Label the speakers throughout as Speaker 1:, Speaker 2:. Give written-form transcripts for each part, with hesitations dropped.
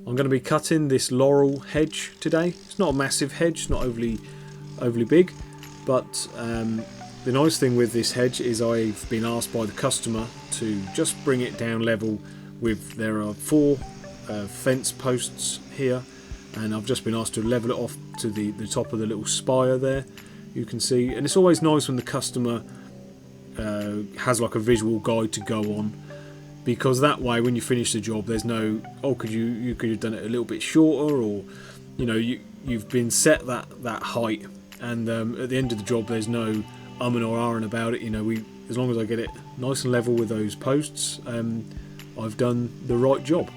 Speaker 1: I'm going to be cutting this Laurel hedge today. It's not a massive hedge, not overly big, but the nice thing with this hedge is I've been asked by the customer to just bring it down level with, there are 4 fence posts here, and I've just been asked to level it off to the top of the little spire there, you can see. And it's always nice when the customer has like a visual guide to go on, because that way when you finish the job there's no, oh, you could have done it a little bit shorter, or you know, you've been set that height, and at the end of the job there's no umming or ahhing about it. You know, as long as I get it nice and level with those posts, I've done the right job.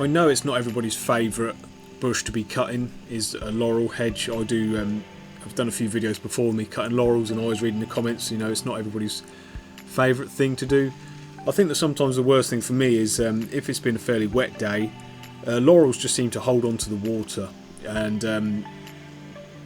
Speaker 1: I know it's not everybody's favourite bush to be cutting is a laurel hedge. I've done a few videos before me cutting laurels, and I was reading the comments, you know, it's not everybody's favourite thing to do. I think that sometimes the worst thing for me is if it's been a fairly wet day, laurels just seem to hold on to the water, and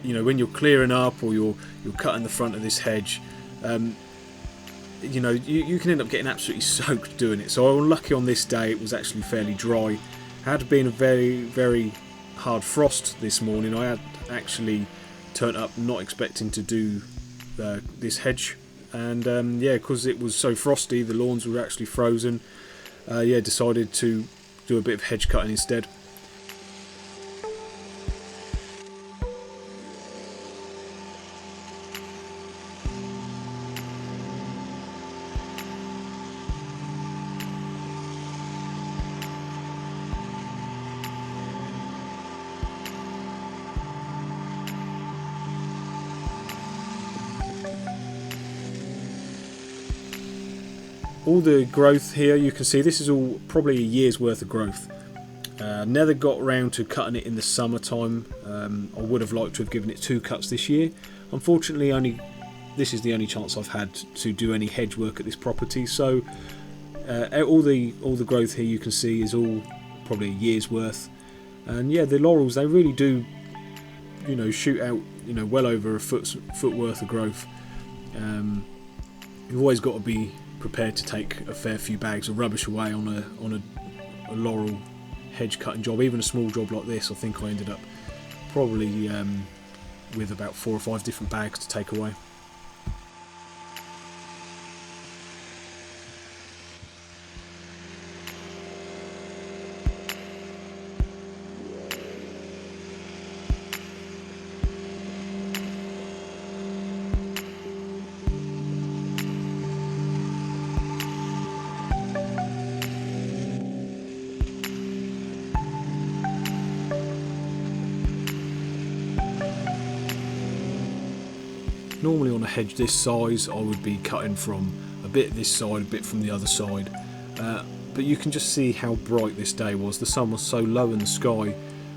Speaker 1: you know, when you're clearing up or you're cutting the front of this hedge, you know, you can end up getting absolutely soaked doing it. So I was lucky on this day, it was actually fairly dry. Had been a very hard frost this morning. I had actually turned up not expecting to do this hedge, and yeah, because it was so frosty, the lawns were actually frozen. Yeah, decided to do a bit of hedge cutting instead. All the growth here, you can see this is all probably a year's worth of growth. Never got around to cutting it in the summertime. I would have liked to have given it 2 cuts this year. Unfortunately, this is the only chance I've had to do any hedge work at this property. So all the growth here you can see is all probably a year's worth. And yeah, the laurels, they really do, you know, shoot out, you know, well over a foot worth of growth. You've always got to be prepared to take a fair few bags of rubbish away on a laurel hedge cutting job. Even a small job like this, I think I ended up probably with about 4 or 5 different bags to take away. Normally on a hedge this size I would be cutting from a bit this side, a bit from the other side, but you can just see how bright this day was. The sun was so low in the sky.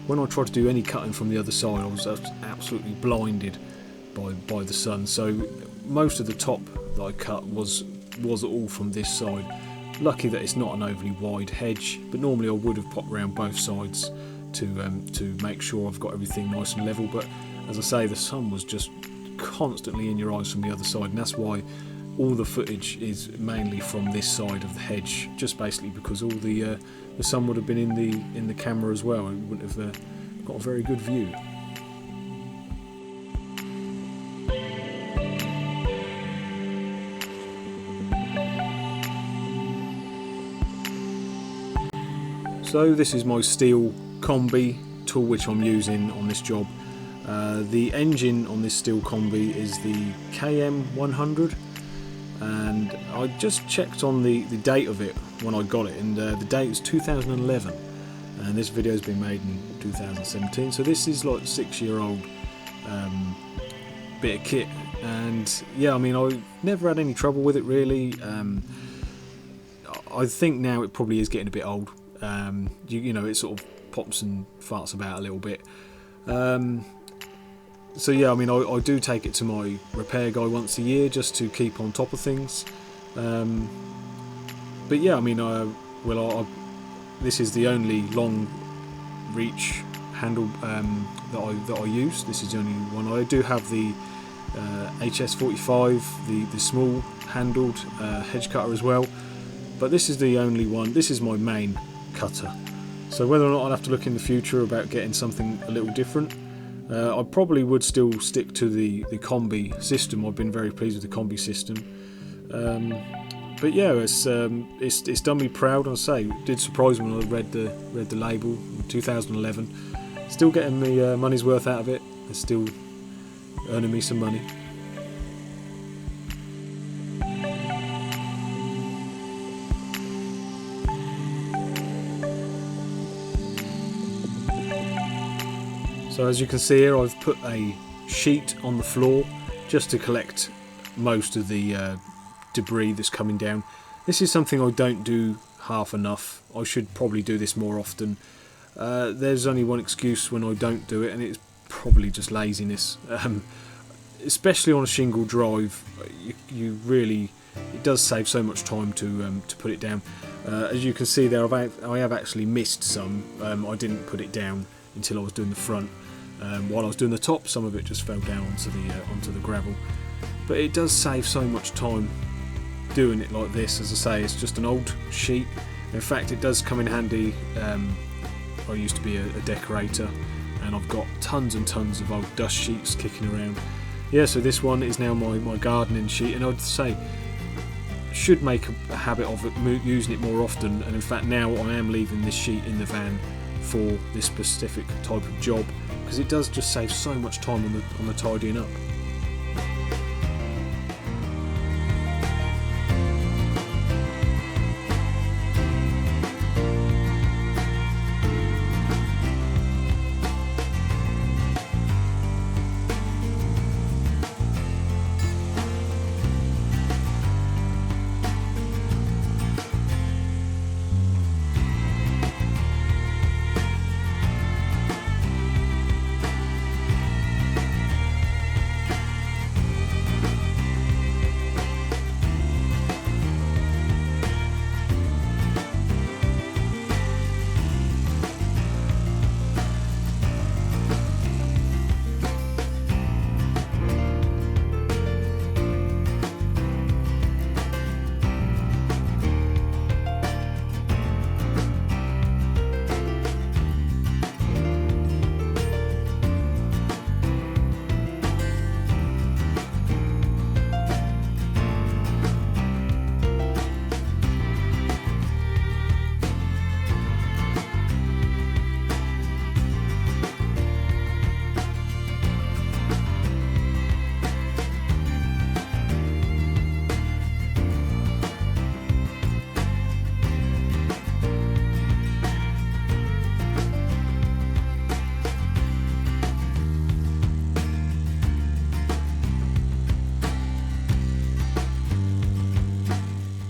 Speaker 1: When I tried to do any cutting from the other side, I was absolutely blinded by the sun. So most of the top that I cut was all from this side. Lucky that it's not an overly wide hedge, but normally I would have popped around both sides to make sure I've got everything nice and level. But as I say, the sun was just constantly in your eyes from the other side, and that's why all the footage is mainly from this side of the hedge, just basically because all the sun would have been in the camera as well, and wouldn't have got a very good view. So this is my steel combi tool which I'm using on this job. The engine on this steel combi is the KM100, and I just checked on the date of it when I got it, and the date is 2011, and this video has been made in 2017, so this is like 6-year-old bit of kit. And yeah, I mean, I never had any trouble with it really. I think now it probably is getting a bit old. You know, it sort of pops and farts about a little bit. So yeah, I mean, I do take it to my repair guy once a year just to keep on top of things. But yeah, I mean, this is the only long reach handle that I use. This is the only one. I do have the HS45, the small handled hedge cutter as well, but this is the only one. This is my main cutter. So whether or not I'll have to look in the future about getting something a little different, I probably would still stick to the combi system. I've been very pleased with the combi system. But yeah, it's done me proud. I say, it did surprise me when I read the label. 2011, still getting me money's worth out of it. It's still earning me some money. So as you can see here, I've put a sheet on the floor just to collect most of the debris that's coming down. This is something I don't do half enough. I should probably do this more often. There's only one excuse when I don't do it, and it's probably just laziness. Especially on a shingle drive, you really, it does save so much time to put it down. As you can see there, I have actually missed some. I didn't put it down until I was doing the front. While I was doing the top, some of it just fell down onto the gravel. But it does save so much time doing it like this. As I say, it's just an old sheet. In fact, it does come in handy. I used to be a decorator, and I've got tons and tons of old dust sheets kicking around. Yeah, so this one is now my gardening sheet, and I'd say should make a habit of it, using it more often. And in fact, now I am leaving this sheet in the van for this specific type of job, because it does just save so much time on the tidying up.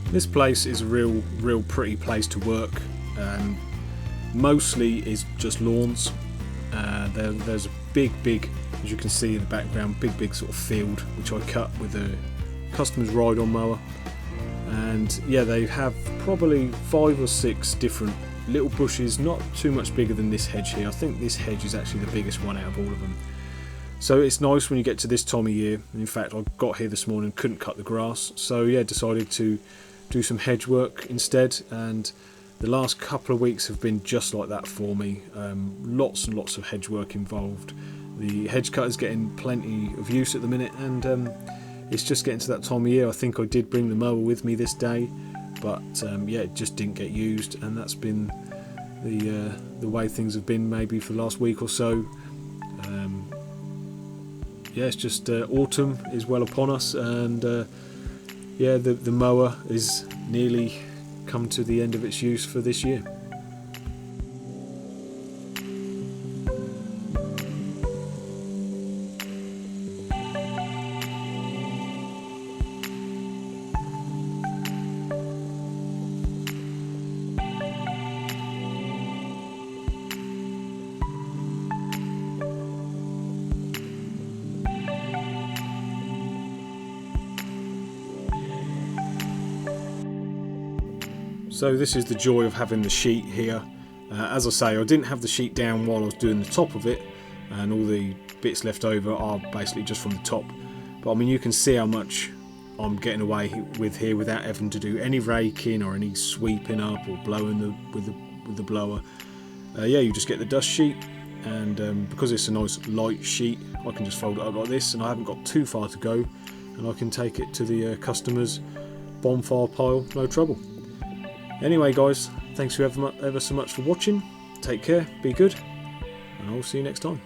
Speaker 1: This place is a real pretty place to work. Mostly is just lawns. There's a big, as you can see in the background, big sort of field which I cut with a customer's ride-on mower. And yeah, they have probably 5 or 6 different little bushes, not too much bigger than this hedge here. I think this hedge is actually the biggest one out of all of them. So it's nice when you get to this time of year. In fact, I got here this morning, couldn't cut the grass, so yeah, decided to do some hedge work instead, and the last couple of weeks have been just like that for me. Lots and lots of hedge work involved. The hedge cutter's getting plenty of use at the minute, and it's just getting to that time of year. I think I did bring the mower with me this day, but yeah, it just didn't get used, and that's been the way things have been maybe for the last week or so. Yeah, it's just autumn is well upon us, and yeah, the mower is nearly come to the end of its use for this year. So this is the joy of having the sheet here. As I say, I didn't have the sheet down while I was doing the top of it, and all the bits left over are basically just from the top. But I mean, you can see how much I'm getting away with here without having to do any raking or any sweeping up or blowing with the blower. Yeah, you just get the dust sheet, and because it's a nice light sheet, I can just fold it up like this, and I haven't got too far to go, and I can take it to the customer's bonfire pile, no trouble. Anyway guys, thanks ever so much for watching. Take care, be good, and I'll see you next time.